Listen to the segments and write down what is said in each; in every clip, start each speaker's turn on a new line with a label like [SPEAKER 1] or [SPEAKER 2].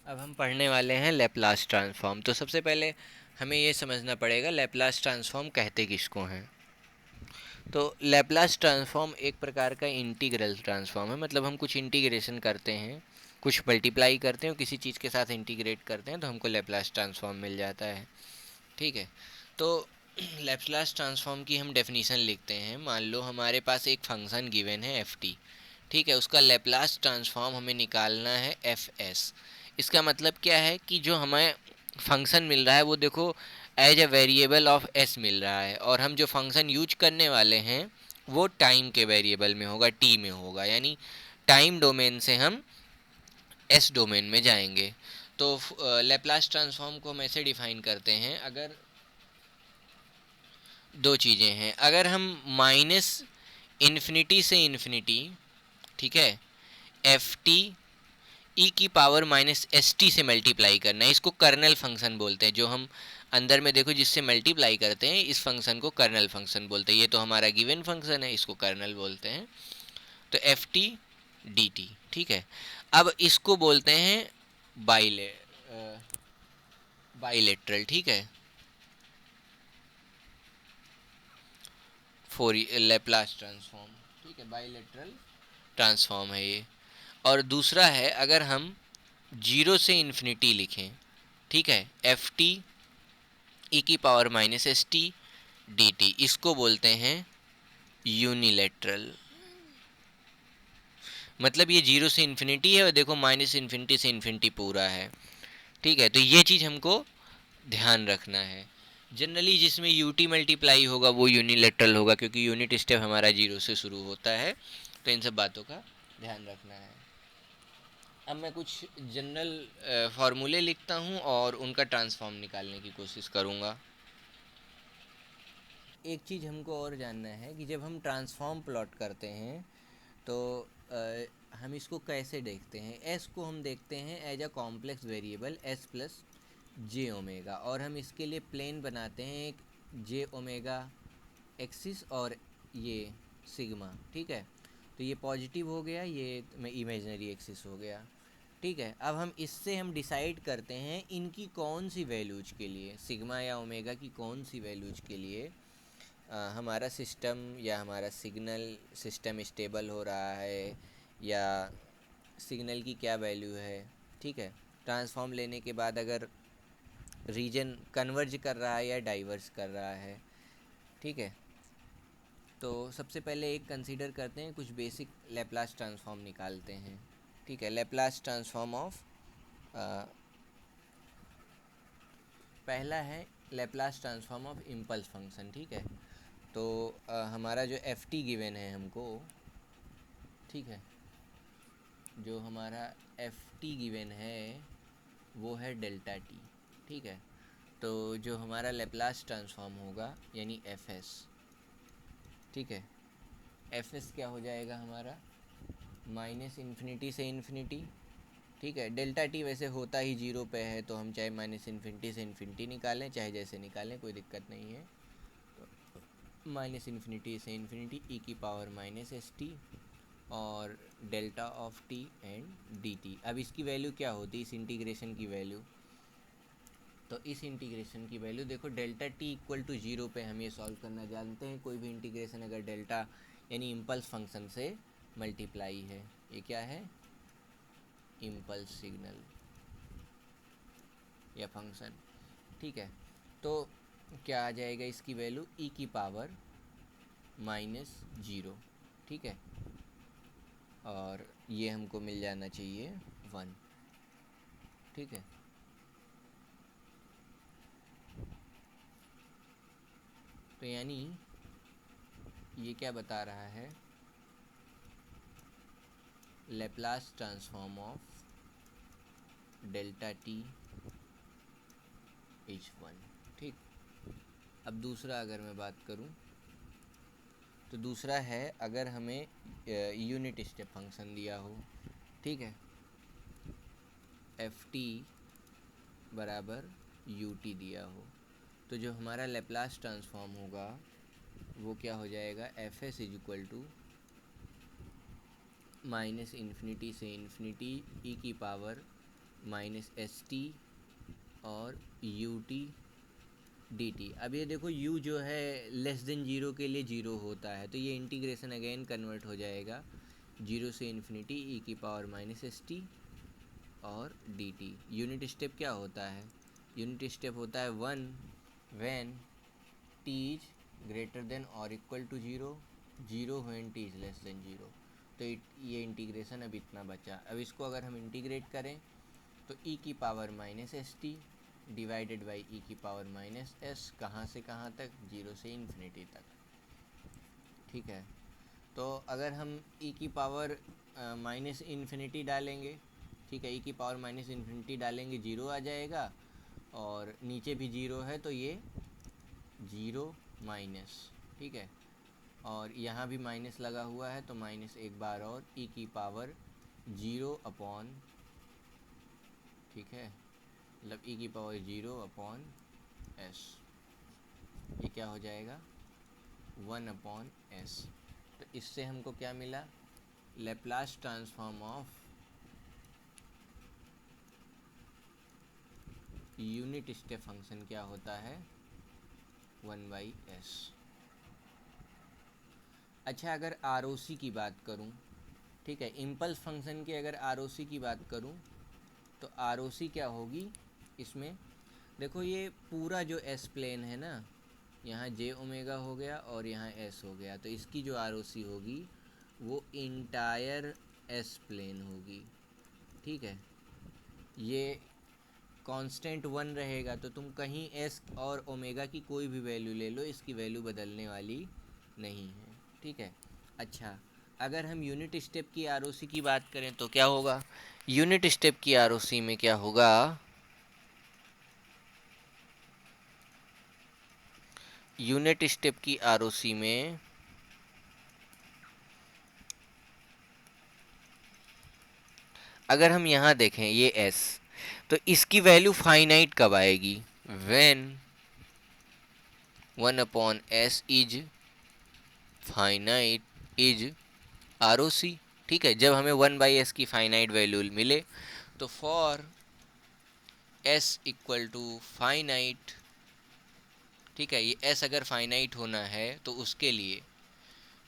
[SPEAKER 1] अब हम पढ़ने वाले हैं लैप्लास ट्रांसफॉर्म। तो सबसे पहले हमें ये समझना पड़ेगा लैप्लास ट्रांसफॉर्म कहते किसको हैं। तो लैप्लास ट्रांसफॉर्म एक प्रकार का इंटीग्रल ट्रांसफॉर्म है, मतलब हम कुछ इंटीग्रेशन करते हैं, कुछ मल्टीप्लाई करते हैं, किसी चीज़ के साथ इंटीग्रेट करते हैं तो हमको लैप्लास ट्रांसफॉर्म मिल जाता है। ठीक है। तो लैप्लास ट्रांसफॉर्म की हम डेफिनीशन लिखते हैं। मान लो हमारे पास एक फंक्शन गिवन है एफ टी। ठीक है, उसका लैप्लास ट्रांसफॉर्म हमें निकालना है एफ एस। इसका मतलब क्या है कि जो हमें फंक्शन मिल रहा है वो देखो as a variable of S मिल रहा है, और हम जो फंक्शन यूज करने वाले हैं वो टाइम के वेरिएबल में होगा, टी में होगा, यानी टाइम डोमेन से हम एस डोमेन में जाएंगे। तो लैप्लास ट्रांसफॉर्म को हम ऐसे डिफाइन करते हैं। अगर दो चीज़ें हैं, अगर हम माइनस इन्फिनिटी से इन्फिनिटी, ठीक है, एफ टी ई की पावर माइनस एस टी से मल्टीप्लाई करना है, इसको कर्नल फंक्शन बोलते हैं। जो हम अंदर में देखो जिससे मल्टीप्लाई करते हैं इस फंक्शन को कर्नल फंक्शन बोलते हैं। ये तो हमारा गिवन फंक्शन है, इसको कर्नल बोलते हैं। तो एफ टी डी टी, ठीक है। अब इसको बोलते हैं बाइले बाइलेटरल, ठीक है, फोर लेप्लास ट्रांसफॉर्म, ठीक है, बाइलेटरल ट्रांसफॉर्म है ये। और दूसरा है अगर हम जीरो से इन्फिनिटी लिखें, ठीक है, एफ टी ई की power minus S T D T, इसको बोलते हैं यूनिलेटरल। मतलब ये जीरो से इन्फिनिटी है और देखो माइनस इन्फिनिटी से इन्फिनिटी पूरा है। ठीक है, तो ये चीज़ हमको ध्यान रखना है। जनरली जिसमें यूटी मल्टीप्लाई होगा वो यूनिलेटरल होगा, क्योंकि यूनिट स्टेप हमारा जीरो से शुरू होता है। तो इन सब बातों का ध्यान रखना है। अब मैं कुछ जनरल फार्मूले लिखता हूँ और उनका ट्रांसफॉर्म निकालने की कोशिश करूँगा। एक चीज़ हमको और जानना है कि जब हम ट्रांसफॉर्म प्लॉट करते हैं तो हम इसको कैसे देखते हैं। एस को हम देखते हैं as a complex variable s plus j omega, और हम इसके लिए प्लेन बनाते हैं एक जे ओमेगा एक्सिस और ये सिग्मा, ठीक है। तो ये पॉजिटिव हो गया, ये इमेजनरी एक्सिस हो गया। ठीक है, अब हम इससे हम डिसाइड करते हैं इनकी कौन सी वैल्यूज के लिए, सिग्मा या ओमेगा की कौन सी वैल्यूज के लिए हमारा सिस्टम या हमारा सिग्नल सिस्टम स्टेबल हो रहा है, या सिग्नल की क्या वैल्यू है। ठीक है, ट्रांसफॉर्म लेने के बाद अगर रीजन कन्वर्ज कर रहा है या डाइवर्स कर रहा है। ठीक है, तो सबसे पहले एक कंसीडर करते हैं, कुछ बेसिक लैप्लास ट्रांसफॉर्म निकालते हैं। ठीक है, लैप्लास ट्रांसफॉर्म ऑफ पहला है Laplace transform of impulse function. ठीक है, तो हमारा जो एफ टी गिवन है हमको, ठीक है, जो हमारा एफ टी गिवन है वो है डेल्टा टी। ठीक है, तो जो हमारा लैप्लास ट्रांसफॉर्म होगा यानी एफ एस, ठीक है, एफ एस क्या हो जाएगा हमारा, माइनस इन्फिनिटी से इन्फिनिटी। ठीक है, डेल्टा टी वैसे होता ही जीरो पे है, तो हम चाहे माइनस इन्फिनिटी से इन्फिनिटी निकालें चाहे जैसे निकालें कोई दिक्कत नहीं है। तो माइनस इन्फिनिटी से इन्फिनिटी ई की पावर माइनस एस टी और delta of T and D t. अब इसकी वैल्यू क्या होती है, इस इंटीग्रेशन की वैल्यू, तो इस इंटीग्रेशन की वैल्यू देखो delta t equal to zero पे हम ये सॉल्व करना जानते हैं। कोई भी इंटीग्रेशन अगर डेल्टा यानी इम्पल्स फंक्शन से मल्टीप्लाई है, ये क्या है, इम्पल्स सिग्नल या फंक्शन। ठीक है, तो क्या आ जाएगा इसकी वैल्यू ई की पावर माइनस जीरो। ठीक है, और ये हमको मिल जाना चाहिए वन। ठीक है, तो यानी ये क्या बता रहा है, Laplace transform of delta T is one. ठीक, अब दूसरा अगर मैं बात करूं तो दूसरा है अगर हमें यूनिट स्टेप फंक्शन दिया हो, ठीक है, एफ टी बराबर यू टी दिया हो, तो जो हमारा लैप्लास ट्रांसफॉर्म होगा वो क्या हो जाएगा, F s is equal to minus infinity से इन्फिनिटी ई की पावर माइनस एस टी और यू टी डी टी। अब ये देखो u जो है लेस देन जीरो के लिए जीरो होता है, तो ये इंटीग्रेशन अगेन कन्वर्ट हो जाएगा जीरो से इन्फिनिटी ई की पावर माइनस एस टी और डी टी। यूनिट स्टेप क्या होता है? यूनिट स्टेप होता है one when T is greater than और equal to zero, zero when T is less than zero. तो ये इंटीग्रेशन अब इतना बचा। अब इसको अगर हम इंटीग्रेट करें तो ई की power minus S T divided by e की पावर माइनस एस, कहाँ से कहाँ तक? जीरो से इन्फिनिटी तक। ठीक है, तो अगर हम ई की पावर माइनस इन्फिनिटी डालेंगे, ठीक है, ई की पावर माइनस इन्फिनिटी डालेंगे, जीरो आ जाएगा, और नीचे भी जीरो है तो ये जीरो माइनस, ठीक है, और यहाँ भी माइनस लगा हुआ है तो माइनस एक बार और ई की पावर जीरो अपॉन, ठीक है, मतलब ई की पावर जीरो अपॉन एस, ये क्या हो जाएगा? One upon S. तो इससे हमको क्या मिला? Laplace transform of unit step function क्या होता है? One by S. अच्छा, अगर आर ओ सी की बात करूं, ठीक है, इम्पल्स फंक्शन के अगर आर ओ सी की बात करूं तो आर ओ सी क्या होगी इसमें? देखो ये पूरा जो एस प्लेन है ना, यहाँ जे ओमेगा हो गया और यहाँ एस हो गया, तो इसकी जो आर ओ सी होगी वो इंटायर एस प्लेन होगी। ठीक है, ये कांस्टेंट वन रहेगा, तो तुम कहीं एस और ओमेगा की कोई भी वैल्यू ले लो, इसकी वैल्यू बदलने वाली नहीं है। ठीक है, अच्छा, अगर हम यूनिट स्टेप की आर ओ सी की बात करें तो क्या होगा? यूनिट स्टेप की आर ओ सी में क्या होगा? यूनिट स्टेप की आर ओ सी में अगर हम यहाँ देखें ये s, तो इसकी वैल्यू फाइनाइट कब आएगी? When one upon S is finite is R O C. ठीक है, जब हमें वन बाई एस की फाइनाइट वैल्यू मिले, तो for S equal to finite, ठीक है, ये एस अगर फाइनाइट होना है तो उसके लिए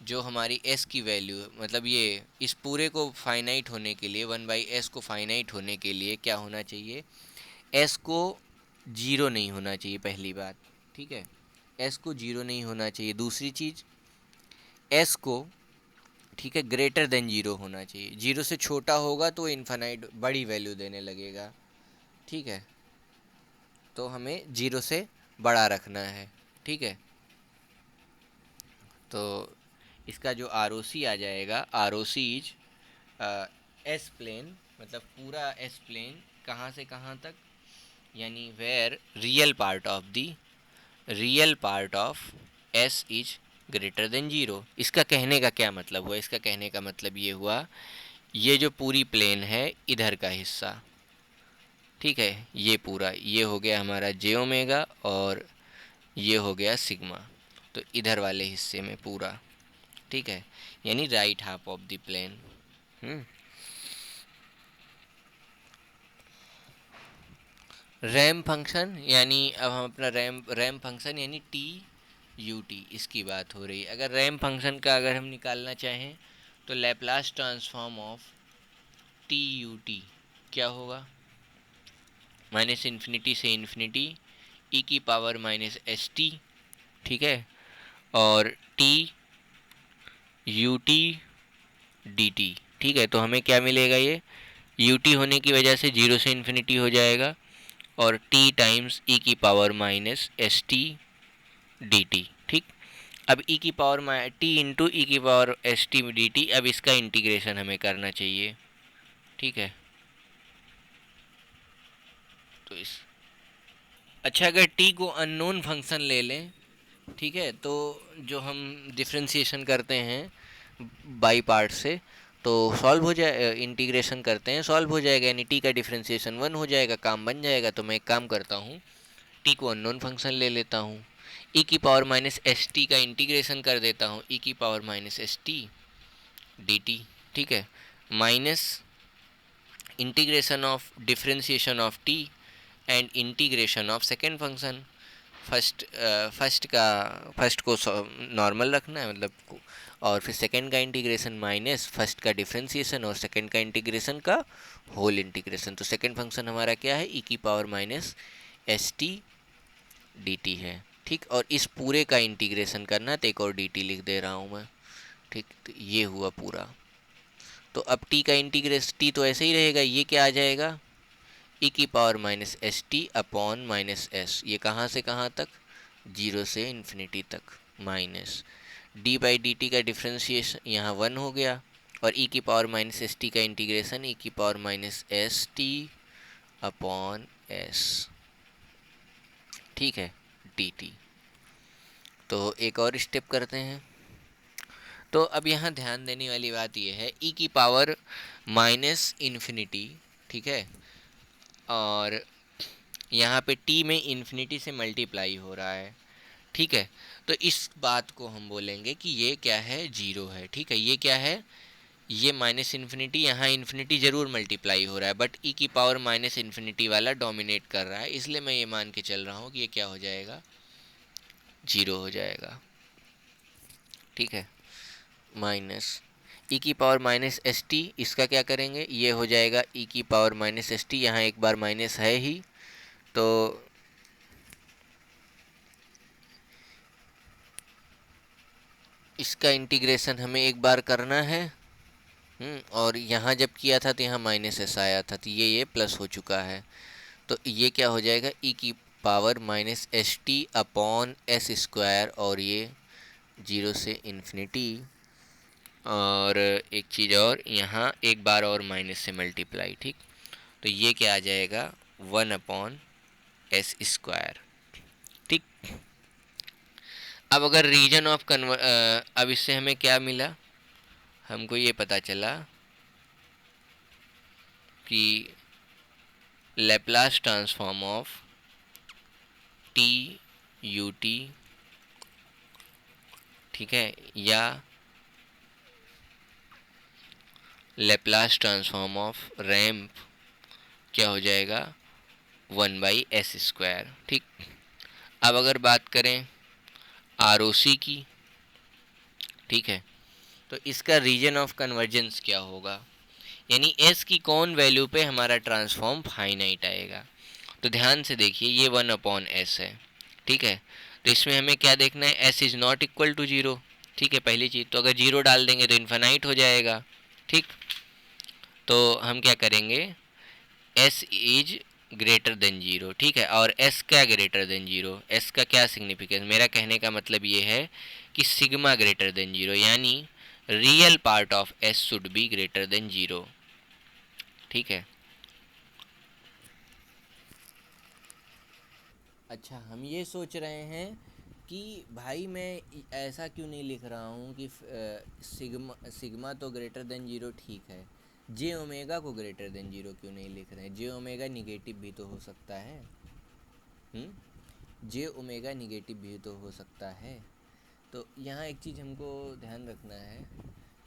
[SPEAKER 1] जो हमारी एस की वैल्यू, मतलब ये इस पूरे को फाइनाइट होने के लिए, वन बाई एस को फाइनाइट होने के लिए क्या होना चाहिए? एस को जीरो नहीं होना चाहिए, पहली बात। ठीक है, एस को जीरो नहीं होना चाहिए। दूसरी चीज़, एस को, ठीक है, ग्रेटर देन जीरो होना चाहिए। जीरो से छोटा होगा तो इन्फानाइट बड़ी वैल्यू देने लगेगा। ठीक है, तो हमें जीरो से बड़ा रखना है। ठीक है, तो इसका जो आर ओ सी आ जाएगा, R O C is s plane, मतलब पूरा एस प्लेन, कहाँ से कहाँ तक? यानी where real part of s is greater than zero. इसका कहने का क्या मतलब हुआ? इसका कहने का मतलब ये हुआ, ये जो पूरी प्लेन है इधर का हिस्सा, ठीक है, ये पूरा, ये हो गया हमारा जे ओमेगा और ये हो गया सिग्मा, तो इधर वाले हिस्से में पूरा, ठीक है, यानी right half of the plane. Ramp function, यानी अब हम अपना रैम फंक्शन यानी टी यू टी, इसकी बात हो रही है। अगर रैम फंक्शन का अगर हम निकालना चाहें तो Laplace transform of T U T क्या होगा? माइनस इन्फिनिटी से इन्फिनिटी ई की पावर माइनस एस टी, ठीक है, और T U T D T. ठीक है, तो हमें क्या मिलेगा? ये यू टी होने की वजह से जीरो से इन्फिनिटी हो जाएगा, और टी टाइम्स ई की power minus S T D T. ठीक, अब ई की पावर टी इंटू ई की power S T D t, अब इसका इंटीग्रेशन हमें करना चाहिए। ठीक है, तो इस, अच्छा, अगर टी को अननोन फंक्शन ले लें, ठीक है, तो जो हम डिफ्रेंशिएशन करते हैं बाई पार्ट से, तो सॉल्व हो जाए, इंटीग्रेशन करते हैं, सॉल्व हो जाएगा, यानी टी का डिफ्रेंशिएशन वन हो जाएगा, काम बन जाएगा। तो मैं एक काम करता हूँ, टी को अननोन फंक्शन ले लेता हूँ, ई की पावर माइनस एस टी का इंटीग्रेशन कर देता हूँ, ई की power minus S T D T. ठीक है, minus integration of differentiation of T and integration of second function. First को नॉर्मल रखना है मतलब, और फिर सेकंड का इंटीग्रेशन माइनस फर्स्ट का डिफरेंशिएशन और सेकंड का इंटीग्रेशन का होल इंटीग्रेशन। तो सेकंड फंक्शन हमारा क्या है, ई की power minus S T D T है। ठीक, और इस पूरे का इंटीग्रेशन करना, तो एक और डी टी लिख दे रहा हूँ मैं। ठीक, तो ये हुआ पूरा। तो अब टी का इंटीग्रेशन, टी तो ऐसे ही रहेगा, ये क्या आ जाएगा, ई की power minus S T upon minus S. ये कहाँ से कहाँ तक, जीरो से इन्फिनिटी तक, minus D by D T का डिफ्रेंशिएशन यहाँ वन हो गया, और ई की पावर माइनस एस टी का इंटीग्रेशन ई की power minus S T upon S. ठीक है, डी टी। तो एक और स्टेप करते हैं। तो अब यहाँ ध्यान देने वाली बात यह है, ई की पावर माइनस इन्फिनिटी, ठीक है, और यहाँ पे टी में इन्फिनिटी से मल्टीप्लाई हो रहा है। ठीक है, तो इस बात को हम बोलेंगे कि ये क्या है, जीरो है। ठीक है, ये क्या है, ये माइनस इन्फिनिटी, यहाँ इन्फिनिटी ज़रूर मल्टीप्लाई हो रहा है, बट ई की पावर माइनस इन्फिनिटी वाला डोमिनेट कर रहा है, इसलिए मैं ये मान के चल रहा हूँ कि ये क्या हो जाएगा, जीरो हो जाएगा। ठीक है, माइनस ई की पावर माइनस एस टी, इसका क्या करेंगे, ये हो जाएगा ई की पावर माइनस एस टी, यहाँ एक बार माइनस है ही, तो इसका इंटीग्रेशन हमें एक बार करना है। और यहाँ जब किया था तो यहाँ माइनस एस आया था, तो ये प्लस हो चुका है। तो ये क्या हो जाएगा, ई की power minus S T upon S square, और ये जीरो से इन्फिनिटी, और एक चीज़ और, यहाँ एक बार और माइनस से मल्टीप्लाई। ठीक, तो ये क्या आ जाएगा, वन अपॉन एस स्क्वायर। ठीक, अब अगर रीजन ऑफ अब इससे हमें क्या मिला, हमको ये पता चला कि Laplace transform of T U T, ठीक है, या लैप्लास ट्रांसफॉर्म ऑफ रैम्प क्या हो जाएगा, वन बाई एस स्क्वायर। ठीक, अब अगर बात करें आर ओ सी की, ठीक है, तो इसका रीजन ऑफ कन्वर्जेंस क्या होगा, यानी एस की कौन वैल्यू पे हमारा ट्रांसफॉर्म फाइनाइट आएगा। तो ध्यान से देखिए, ये वन अपॉन एस है। ठीक है, तो इसमें हमें क्या देखना है, s is not equal to zero. ठीक है, पहली चीज़ तो अगर जीरो डाल देंगे तो इन्फानाइट हो जाएगा। ठीक, तो हम क्या करेंगे, S is greater than zero. ठीक है, और एस क्या ग्रेटर देन जीरो, एस का क्या सिग्निफिकेंस, मेरा कहने का मतलब ये है कि सिग्मा ग्रेटर देन जीरो, यानी real part of s should be greater than zero. ठीक है, अच्छा, हम ये सोच रहे हैं कि भाई मैं ऐसा क्यों नहीं लिख रहा हूँ कि सिग्मा सिग्मा तो ग्रेटर देन जीरो ठीक है, जे ओमेगा को ग्रेटर देन जीरो क्यों नहीं लिख रहे हैं, जे ओमेगा निगेटिव भी तो हो सकता है। जे ओमेगा निगेटिव भी तो हो सकता है। तो यहाँ एक चीज़ हमको ध्यान रखना है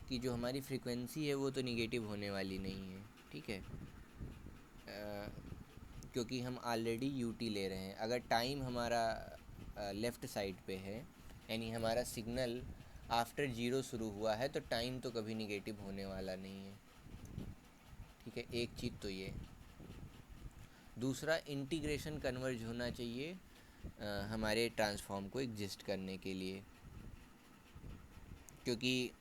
[SPEAKER 1] कि जो हमारी फ्रीक्वेंसी है वो तो निगेटिव होने वाली नहीं है। ठीक है, क्योंकि हम ऑलरेडी यू टी ले रहे हैं। अगर टाइम हमारा लेफ़्ट साइड पे है, यानी हमारा सिग्नल आफ्टर जीरो शुरू हुआ है, तो टाइम तो कभी निगेटिव होने वाला नहीं है। ठीक है, एक चीज़ तो ये। दूसरा, इंटीग्रेशन कन्वर्ज होना चाहिए हमारे ट्रांसफॉर्म को एग्जिस्ट करने के लिए, क्योंकि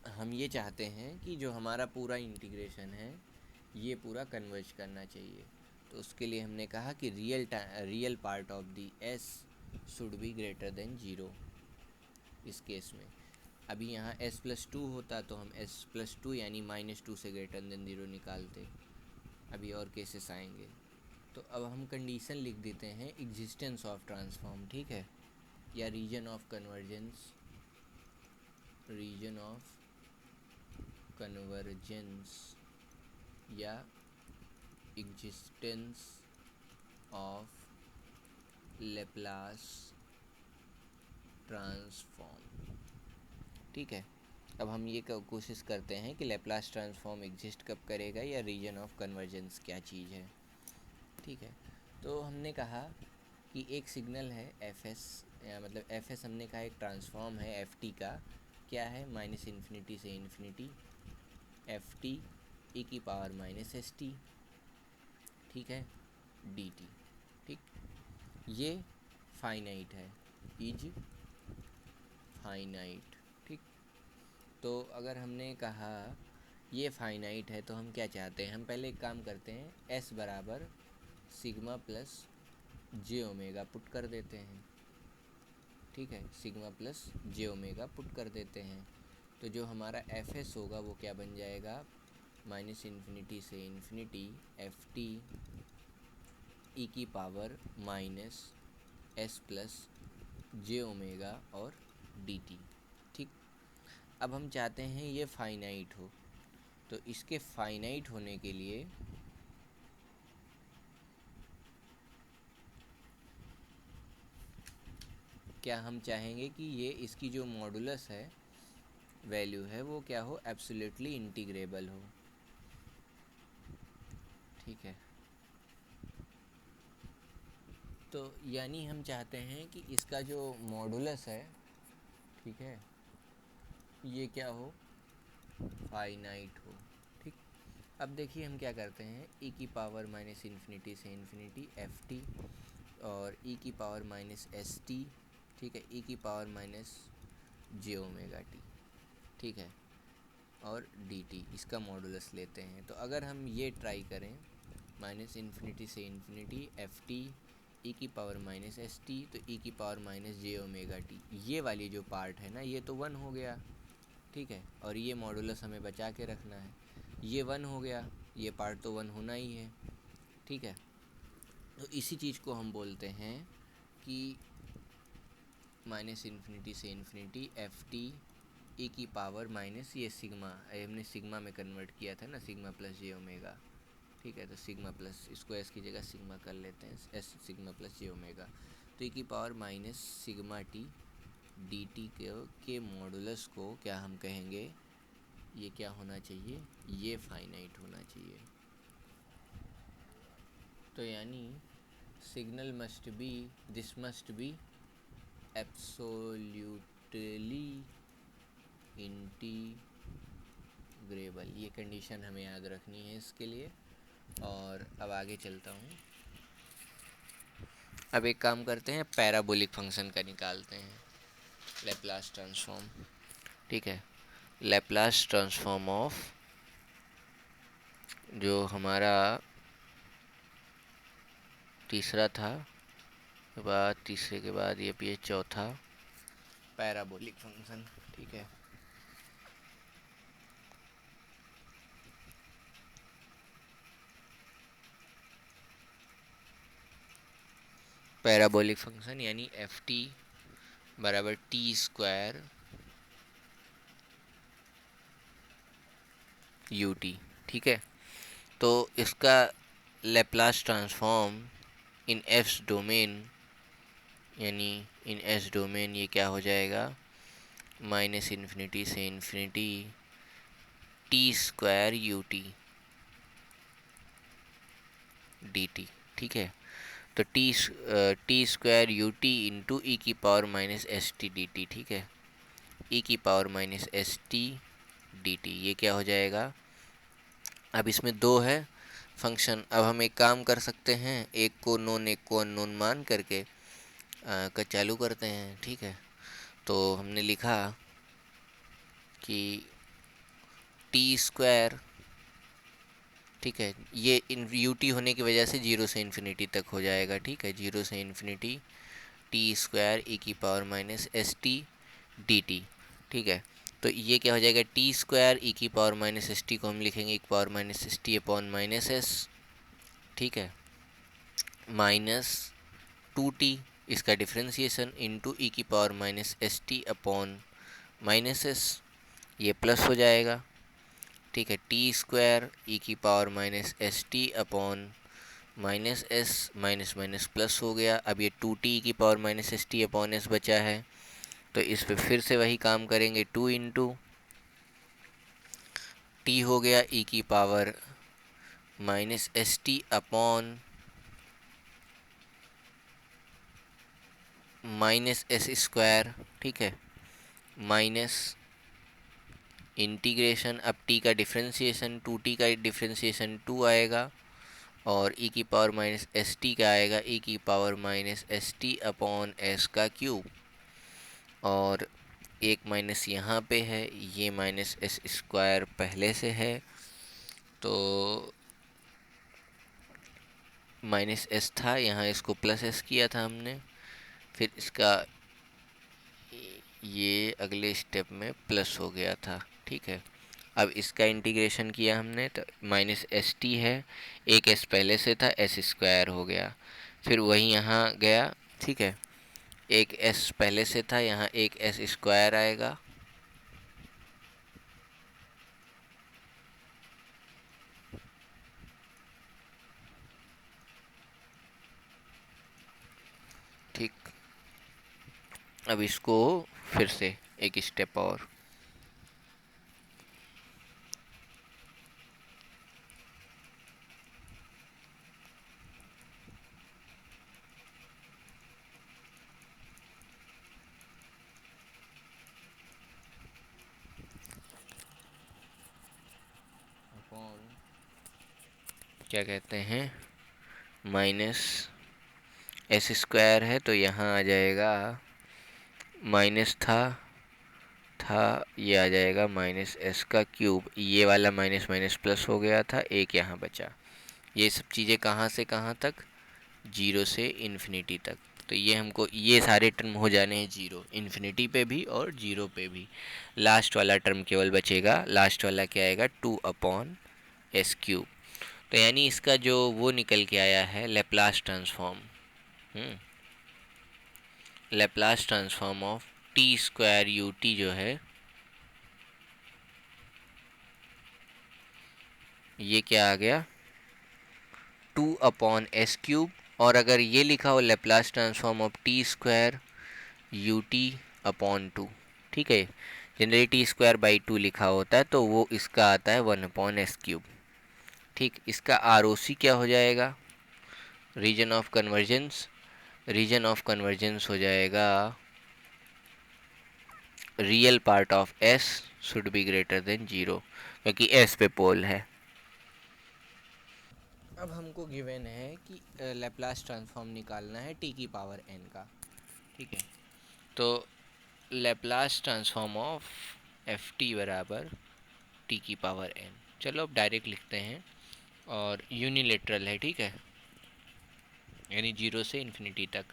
[SPEAKER 1] हम ये चाहते हैं कि जो हमारा पूरा इंटीग्रेशन है ये पूरा कन्वर्ज करना चाहिए। तो उसके लिए हमने कहा कि real part of the S should be greater than zero. इस केस में अभी यहाँ एस प्लस टू होता तो हम एस प्लस टू यानी माइनस टू से ग्रेटर देन ज़ीरो निकालते। अभी और केसेस आएंगे। तो अब हम कंडीशन लिख देते हैं एग्जिस्टेंस ऑफ ट्रांसफॉर्म। ठीक है, या region of convergence, region of convergence या एग्जिस्टेंस ऑफ लेप्लास ट्रांसफॉर्म। ठीक है, अब हम ये कोशिश करते हैं कि लैप्लास ट्रांसफॉर्म एग्जिस्ट कब करेगा या रीजन ऑफ कन्वर्जेंस क्या चीज़ है, ठीक है। तो हमने कहा कि एक सिग्नल है एफ एस, या मतलब एफ एस हमने कहा एक ट्रांसफॉर्म है एफ टी का, क्या है माइनस इन्फिनिटी से इन्फिनिटी एफ टी ई की पावर माइनस एस टी, ठीक है, डी टी, ठीक। ये फाइनाइट है, इज फाइनाइट, ठीक। तो अगर हमने कहा ये फाइनाइट है तो हम क्या चाहते हैं, हम पहले एक काम करते हैं, एस बराबर sigma plus j omega put कर देते हैं, ठीक है, sigma plus j omega put कर देते हैं। तो जो हमारा एफ एस होगा वो क्या बन जाएगा, माइनस इन्फिनिटी से इन्फिनिटी एफ टी ई की power minus s plus j omega और डी टी, ठीक। अब हम चाहते हैं ये फाइनाइट हो, तो इसके फाइनाइट होने के लिए क्या हम चाहेंगे कि ये इसकी जो मॉडुलस है वैल्यू है वो क्या हो, एब्सोल्युटली इंटीग्रेबल हो, ठीक है। तो यानी हम चाहते हैं कि इसका जो मॉडुलस है, ठीक है, ये क्या हो, फाइनाइट हो, ठीक। अब देखिए हम क्या करते हैं, ई की पावर माइनस इन्फिनिटी से इन्फिनिटी एफ टी और ई की पावर माइनस एस टी, ठीक है, ई की पावर माइनस जे ओमेगा टी, ठीक है, और डी टी इसका मॉडुलस लेते हैं। तो अगर हम ये ट्राई करें, माइनस इन्फिनिटी से इन्फिनिटी एफ टी ई की पावर माइनस एस टी, तो ई की पावर माइनस जे ओमेगा टी, ये वाली जो पार्ट है ना ये तो 1 हो गया, ठीक है, और ये मॉडुलस हमें बचा के रखना है, ये 1 हो गया, ये पार्ट तो 1 होना ही है, ठीक है। तो इसी चीज़ को हम बोलते हैं कि माइनस इन्फिनिटी से इन्फिनिटी एफ टी ई की पावर माइनस ये सिग्मा, हमने सिग्मा में कन्वर्ट किया था ना, सिग्मा प्लस जे ओमेगा, ठीक है, तो सिग्मा प्लस, इसको एस की जगह सिग्मा कर लेते हैं, S sigma plus j omega, तो ई की power minus sigma T D T के मॉडुलस को क्या हम कहेंगे, ये क्या होना चाहिए, ये फाइनाइट होना चाहिए। तो यानी signal must be, this must be absolutely integrable, ये कंडीशन हमें याद रखनी है इसके लिए। और अब आगे चलता हूँ, अब एक काम करते हैं, पैराबोलिक फंक्शन का निकालते हैं, लैप्लास ट्रांसफॉर्म, ठीक है, लैप्लास ट्रांसफॉर्म ऑफ जो हमारा तीसरा था, के बाद तीसरे के बाद ये भी है चौथा पैराबोलिक फंक्शन, ठीक है। पैराबोलिक फंक्शन यानी एफ टी बराबर टी स्क्वायर यू टी, ठीक है। तो इसका Laplace transform in F domain, यानी इन एस डोमेन ये क्या हो जाएगा, माइनस इन्फिनिटी से infinity T square U T D T, ठीक है। तो T square U T into e की power minus S T D T, ठीक है, ई की power minus S T D T, ये क्या हो जाएगा, अब इसमें दो है फंक्शन, अब हम एक काम कर सकते हैं, एक को नोन एक को अननोन मान करके का चालू करते हैं, ठीक है। तो हमने लिखा कि टी स्क्वायर, ठीक है, ये इन यू टी होने की वजह से 0 से इन्फिनिटी तक हो जाएगा, ठीक है, 0 से इन्फिनिटी टी स्क्वायर ई की power minus S T D T, ठीक है। तो ये क्या हो जाएगा, टी स्क्वायर ई की पावर माइनस एस टी को हम लिखेंगे ई की power minus S T upon minus S, ठीक है, माइनस 2t इसका डिफ्रेंसिएशन इंटू ई की power minus S T upon minus S, ये प्लस हो जाएगा, ठीक है, टी स्क्वायर ई की power minus S T upon minus s, minus minus plus हो गया, अब ये 2t की power minus S T upon S बचा है, तो इस पे फिर से वही काम करेंगे, 2 इंटू टी हो गया ई की power minus S T upon minus S square, ठीक है, माइनस इंटीग्रेशन, अब टी का डिफ्रेंशिएशन, टू टी का डिफ्रेंशिएशन टू आएगा, और ई की पावर माइनस एस टी का आएगा ई की power minus S T upon S का क्यूब, और एक माइनस यहाँ पे है, ये माइनस एस स्क्वायर पहले से है, तो माइनस एस था, यहाँ इसको प्लस एस किया था हमने, फिर इसका ये अगले स्टेप में प्लस हो गया था, ठीक है। अब इसका इंटीग्रेशन किया हमने तो माइनस एस टी है, एक एस पहले से था, एस स्क्वायर हो गया, फिर वही यहाँ गया, ठीक है, एक एस पहले से था, यहाँ एक एस स्क्वायर आएगा, ठीक। अब इसको फिर से एक स्टेप और, क्या कहते हैं, माइनस एस स्क्वायर है तो यहाँ आ जाएगा माइनस था ये आ जाएगा माइनस एस का क्यूब, ये वाला माइनस माइनस प्लस हो गया था, एक यहाँ बचा। ये सब चीज़ें कहाँ से कहाँ तक, जीरो से इन्फिनिटी तक। तो ये हमको ये सारे टर्म हो जाने हैं जीरो, इन्फिनिटी पे भी और जीरो पे भी। लास्ट वाला टर्म केवल बचेगा, लास्ट वाला क्या आएगा, टू अपॉन एस क्यूब। तो यानी इसका जो वो निकल के आया है Laplace transform, Laplace transform of T square U T जो है, ये क्या आ गया, टू अपॉन एस क्यूब। और अगर ये लिखा हो Laplace transform of T square U T upon two, ठीक है, generally T square by two लिखा होता है तो वो इसका आता है वन अपॉन एस क्यूब, ठीक। इसका आर ओ सी क्या हो जाएगा, region of convergence, region of convergence हो जाएगा real part of s should be greater than zero, क्योंकि एस पे पोल है। अब हमको गिवन है कि लैप्लास ट्रांसफॉर्म निकालना है टी की पावर एन का, ठीक है। तो Laplace transform of F T बराबर टी की पावर एन, चलो अब डायरेक्ट लिखते हैं, और यूनिलेटरल है, ठीक है, यानी जीरो से इन्फिनिटी तक।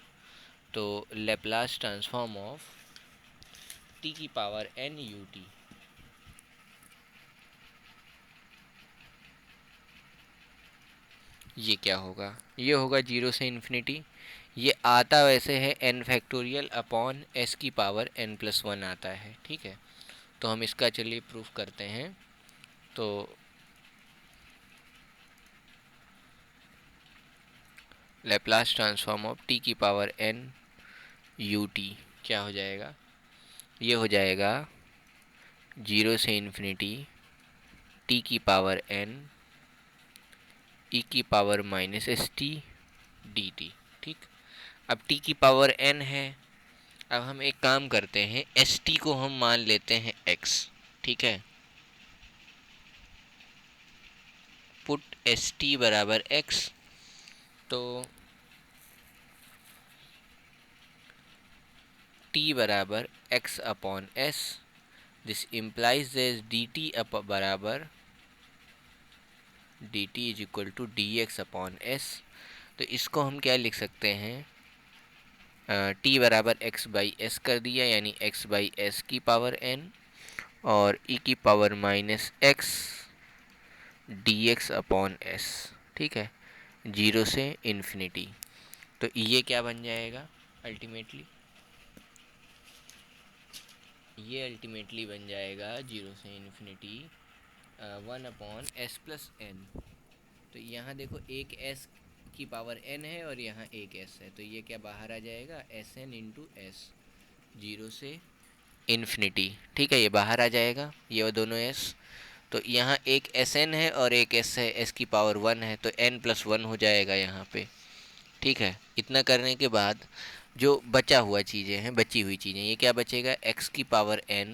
[SPEAKER 1] तो लैप्लास ट्रांसफॉर्म ऑफ टी की पावर एन यू टी, ये क्या होगा, ये होगा जीरो से इन्फिनिटी। ये आता वैसे है एन फैक्टोरियल अपॉन एस की पावर एन प्लस वन आता है, ठीक है। तो हम इसका चलिए प्रूफ करते हैं। तो लैप्लास ट्रांसफॉर्म ऑफ टी की पावर एन यू टी क्या हो जाएगा, ये हो जाएगा जीरो से इन्फिनिटी टी की पावर एन ई की power minus S T D T, ठीक। अब टी की पावर एन है, अब हम एक काम करते हैं, एस टी को हम मान लेते हैं एक्स, ठीक है। पुट एस टी बराबर एक्स, तो टी बराबर X upon S, this implies this D T up बराबर D T is equal to D X upon S. तो इसको हम क्या लिख सकते हैं, टी बराबर एक्स बाई एस कर दिया, यानी एक्स बाई एस की पावर एन, और ई की power minus x D X upon S, ठीक है, जीरो से इन्फिनिटी। तो ये क्या बन जाएगा अल्टीमेटली, ये अल्टीमेटली बन जाएगा जीरो से infinity one upon s plus n. तो यहाँ देखो एक एस की पावर एन है और यहाँ एक एस है, तो ये क्या बाहर आ जाएगा, s n into s, zero से इन्फिनिटी, ठीक है, ये बाहर आ जाएगा, ये दोनों एस। तो यहाँ एक एस एन है और एक एस है, एस की पावर 1 है, तो n प्लस 1 हो जाएगा यहाँ पे। ठीक है, इतना करने के बाद जो बचा हुआ चीज़ें हैं, बची हुई चीज़ें, ये क्या बचेगा, x की पावर n,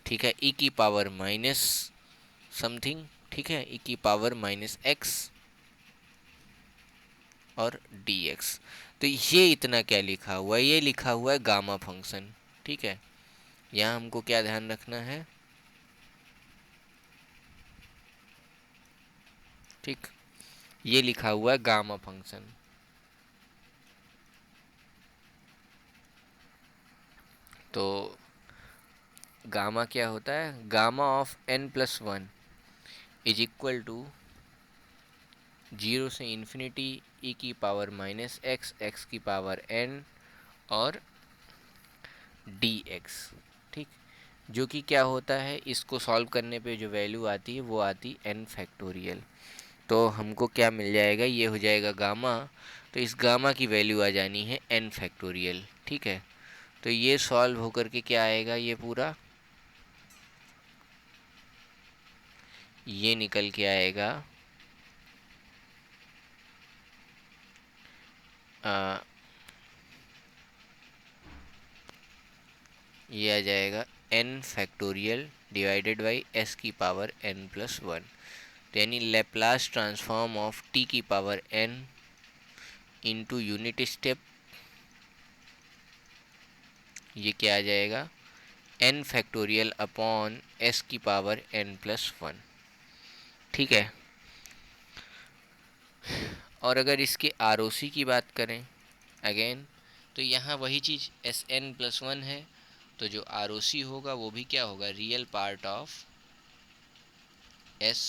[SPEAKER 1] ठीक है, e की पावर माइनस समथिंग, ठीक है, e की पावर माइनस x और dx। तो ये इतना क्या लिखा हुआ है, ये लिखा हुआ है गामा फंक्शन। ठीक है, यहाँ हमको क्या ध्यान रखना है, ठीक, ये लिखा हुआ है गामा फंक्शन। तो गामा क्या होता है, gamma of n plus 1 is equal to 0 से इन्फिनिटी e की पावर माइनस x, x की पावर n और dx। ठीक, जो कि क्या होता है, इसको सॉल्व करने पे जो वैल्यू आती है वो आती n फैक्टोरियल। तो हमको क्या मिल जाएगा, ये हो जाएगा गामा। तो इस गामा की वैल्यू आ जानी है n फैक्टोरियल। ठीक है, तो ये सॉल्व होकर के क्या आएगा, ये पूरा ये निकल के आएगा ये आ जाएगा n factorial divided by s की पावर n प्लस 1। तो यानी लेप्लास ट्रांसफॉर्म ऑफ t की power n into unit step, ये क्या आ जाएगा, n फैक्टोरियल अपॉन s की पावर n प्लस 1। ठीक है, और अगर इसके आर की बात करें अगेन, तो यहाँ वही चीज़ एस एन प्लस 1 है, तो जो आर होगा वो भी क्या होगा, real part of s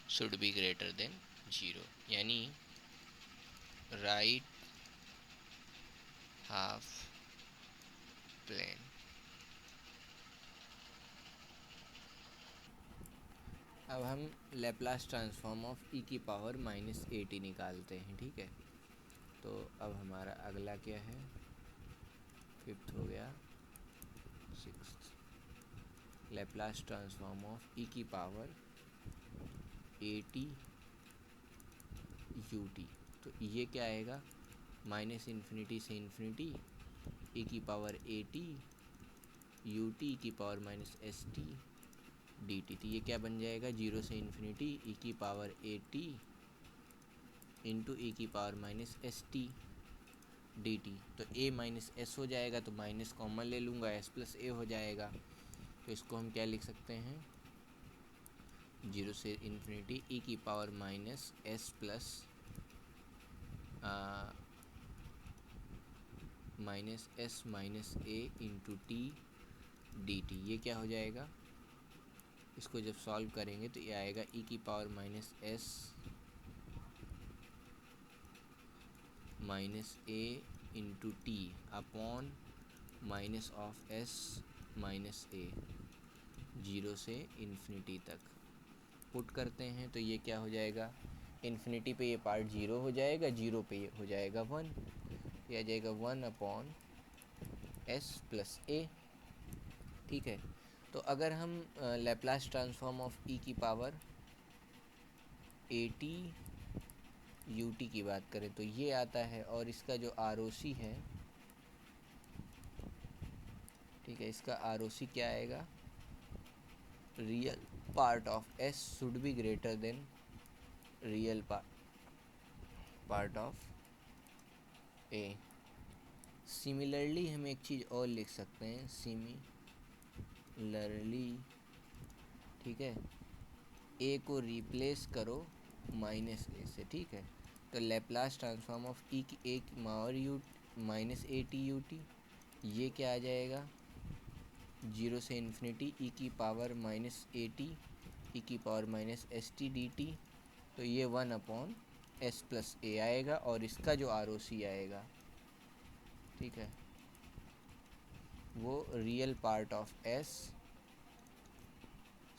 [SPEAKER 1] should be greater then 0, यानी राइट हाफ प्लेन। अब हम लेप्लास ट्रांसफॉर्म ऑफ e की पावर माइनस ए टी निकालते हैं। ठीक है, तो अब हमारा अगला क्या है, फिफ्थ हो गया, sixth, Laplace transform of e की power A T U T. तो ये क्या आएगा, माइनस इन्फिनिटी से इन्फिनिटी e की power A T U T की power minus S T D T. तो ये क्या बन जाएगा, 0 से इन्फिनिटी e की power A T into e की power minus S T D T. तो a माइनस एस हो जाएगा, तो माइनस कॉमन ले लूँगा, s प्लस ए हो जाएगा। तो इसको हम क्या लिख सकते हैं, 0 से इन्फिनिटी e की power minus s plus minus s minus a into t D T. ये क्या हो जाएगा, इसको जब सॉल्व करेंगे तो ये आएगा e की power minus s minus a into t upon minus of s minus a, 0 से इन्फिनिटी तक पुट करते हैं तो ये क्या हो जाएगा, इन्फिनिटी पे ये पार्ट 0 हो जाएगा, 0 पे ये हो जाएगा 1, ये आ जाएगा 1 अपॉन एस प्लस ए। ठीक है, तो अगर हम लेप्लास ट्रांसफॉर्म ऑफ e की power A T U T की बात करें तो ये आता है, और इसका जो आर ओ सी है, ठीक है, इसका आर ओ सी क्या आएगा, real part of s should be greater then real part of a। Similarly हम एक चीज़ और लिख सकते हैं, सिमिलरली, ठीक है, a को रिप्लेस करो माइनस ए से। ठीक है, तो लेप्लास ट्रांसफॉर्म ऑफ e की एक power u minus a T U t, ये क्या आ जाएगा, 0 से इन्फिनिटी e की power minus a t e की power minus S T D T. तो ये 1 अपॉन एस प्लस ए आएगा, और इसका जो आर ओ सी आएगा, ठीक है, वो real part of s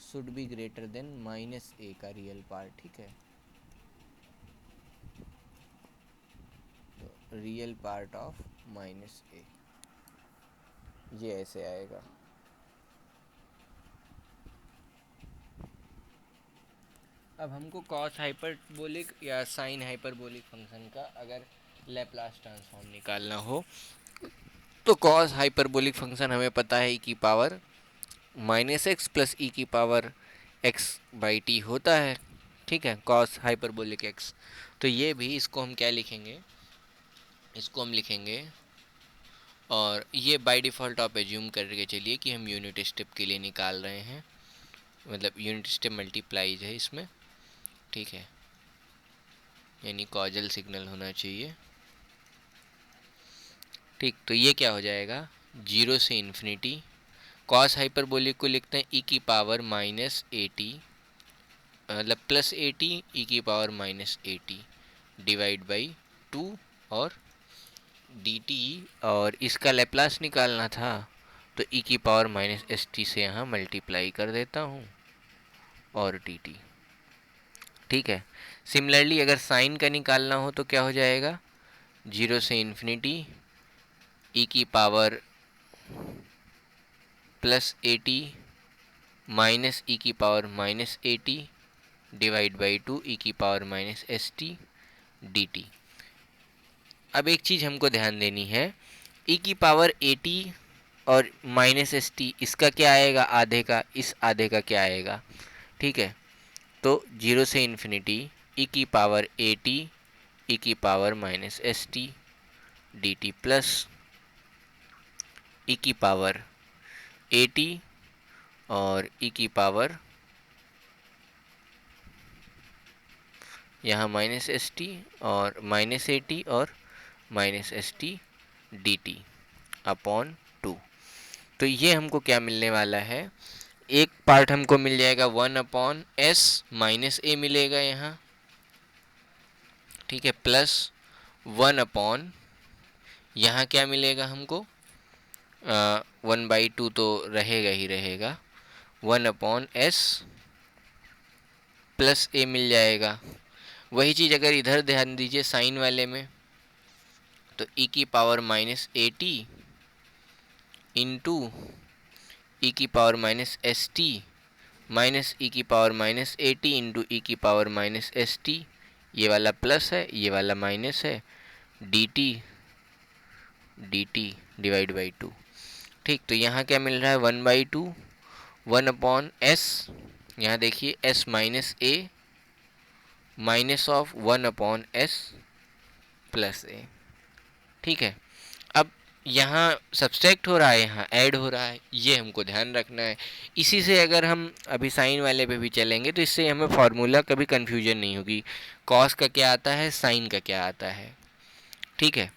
[SPEAKER 1] should be greater than minus a का रियल पार्ट। ठीक है, तो real part of minus a, ये ऐसे आएगा। अब हमको कॉस हाइपरबोलिक या साइन हाइपरबोलिक फंक्शन का अगर लैप्लास ट्रांसफॉर्म निकालना हो तो कॉस हाइपरबोलिक फंक्शन हमें पता है की पावर -x प्लस ई की पावर x/t होता है, ठीक है, कॉस हाइपरबोलिक x। तो ये भी इसको हम क्या लिखेंगे, इसको हम लिखेंगे, और ये बाय डिफ़ॉल्ट आप एज्यूम करके चलिए कि हम यूनिट स्टेप के लिए निकाल रहे हैं, मतलब यूनिट स्टेप मल्टीप्लाइज है इसमें, ठीक है, यानी कॉजल सिग्नल होना चाहिए, ठीक। तो ये क्या हो जाएगा, 0 से इन्फिनिटी, कॉस हाइपरबोलिक को लिखते हैं ई की पावर -at, मतलब +80 ई की पावर -80 डिवाइड बाई 2 और dt, और इसका लैप्लास निकालना था तो ई की पावर -st से यहाँ मल्टीप्लाई कर देता हूँ और dt, ठीक है। सिमिलरली अगर साइन का निकालना हो तो क्या हो जाएगा, 0 से इन्फिनिटी ई की पावर +80 माइनस ई की पावर -80 डिवाइड बाई 2 ई की पावर -st dt। अब एक चीज़ हमको ध्यान देनी है, ई की पावर 80 और -st इसका क्या आएगा, आधे का, इस आधे का क्या आएगा, ठीक है। तो 0 से इन्फिनिटी ई की पावर 80 ई की पावर -st dt प्लस ई की पावर 80 और ई की पावर यहाँ -st और -80 और -st dt अपॉन 2। तो ये हमको क्या मिलने वाला है, एक पार्ट हमको मिल जाएगा 1/s -a मिलेगा यहाँ, ठीक है, प्लस 1/, यहाँ क्या मिलेगा हमको, 1/2 तो रहेगा ही रहेगा, 1/s प्लस a मिल जाएगा। वही चीज़ अगर इधर ध्यान दीजिए साइन वाले में, तो e की पावर -80 इंटू ई की पावर -st माइनस ई की पावर -80 इंटू ई की पावर -st, ये वाला प्लस है ये वाला माइनस है, dt डिवाइड बाई 2, ठीक। तो यहाँ क्या मिल रहा है, 1/2 1/s, यहाँ देखिए s minus a minus of 1/s plus a, ठीक है। अब यहाँ सब्सट्रैक्ट हो रहा है, यहाँ ऐड हो रहा है, ये हमको ध्यान रखना है। इसी से अगर हम अभी साइन वाले पे भी चलेंगे तो इससे हमें फार्मूला कभी कन्फ्यूजन नहीं होगी, कॉस का क्या आता है, साइन का क्या आता है, ठीक है।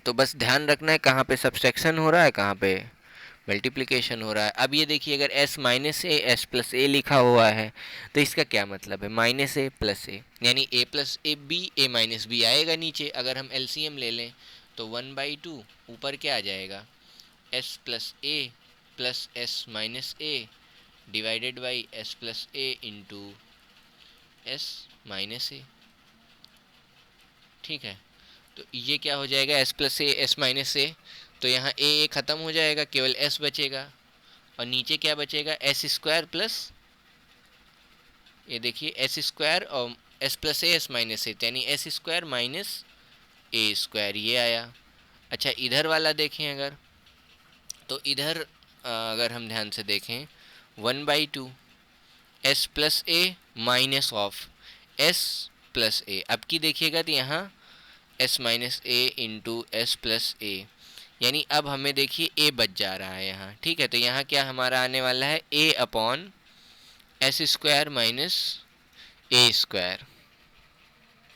[SPEAKER 1] तो बस ध्यान रखना है कहाँ पे सब्सट्रैक्शन हो रहा है, कहाँ पे मल्टीप्लिकेशन हो रहा है। अब ये देखिए अगर s minus a s plus a लिखा हुआ है तो इसका क्या मतलब है, -a प्लस ए, यानी a plus a b, a minus b आएगा नीचे। अगर हम एलसीएम ले लें तो 1/2 ऊपर क्या आ जाएगा, s plus a plus s minus a divided by s plus a into s minus a, ठीक है। तो ये क्या हो जाएगा, s plus a s minus a, तो यहाँ ए ख़त्म हो जाएगा, केवल s बचेगा, और नीचे क्या बचेगा, एस स्क्वायर प्लस, ये देखिए एस स्क्वायर और s plus a s minus a, यानी s square minus a square, ये आया। अच्छा इधर वाला देखें अगर, तो इधर अगर हम ध्यान से देखें 1/2 s plus a minus of s plus a, अब की देखिएगा तो यहाँ s minus a into s plus a, यानी अब हमें देखिए ए बच जा रहा है यहाँ, ठीक है। तो यहाँ क्या हमारा आने वाला है, a upon S square minus a square,